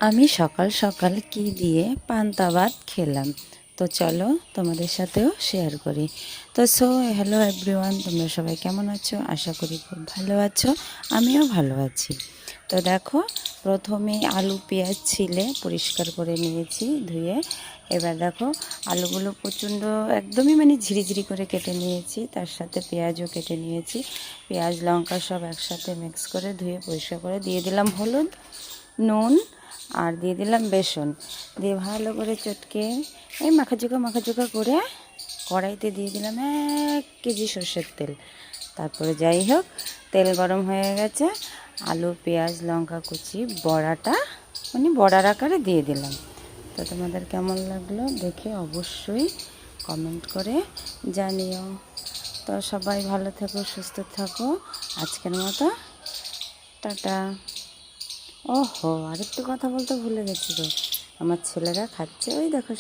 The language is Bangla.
আমি সকাল সকাল কি দিয়ে পান্তা ভাত খেলাম, তো চলো তোমাদের সাথেও শেয়ার করি। তো হ্যালো এভরিওয়ান, তোমরা সবাই কেমন আছো? আশা করি খুব ভালো আছো, আমিও ভালো আছি। তো দেখো, প্রথমে আলু পেঁয়াজ ছিলে পরিষ্কার করে নিয়েছি ধুয়ে। এবার দেখো, আলুগুলো প্রচণ্ড একদমই ঝিরিঝিরি করে কেটে নিয়েছি, তার সাথে পেঁয়াজও কেটে নিয়েছি। পেঁয়াজ লঙ্কা সব একসাথে মিক্স করে ধুয়ে পরিষ্কার করে দিয়ে দিলাম হলুদ, নুন, আর দিয়ে দিলাম বেসন। দিয়ে ভালো করে চটকে এই মাখাচোকা করে কড়াইতে দিয়ে দিলাম 1 কেজি সর্ষের তেল। তারপরে যাই হোক, তেল গরম হয়ে গেছে, আলু পেঁয়াজ লঙ্কা কুচি বড়াটা বড়ার আকারে দিয়ে দিলাম। তো তোমাদের কেমন লাগলো দেখে অবশ্যই কমেন্ট করে জানিও। তো সবাই ভালো থাকো, সুস্থ থাকো। আজকের মতো টাটা। ওহো, আরেকটু কথা বলতে ভুলে গেছি তো, আমার ছেলেরা খাচ্ছে, ওই দেখো।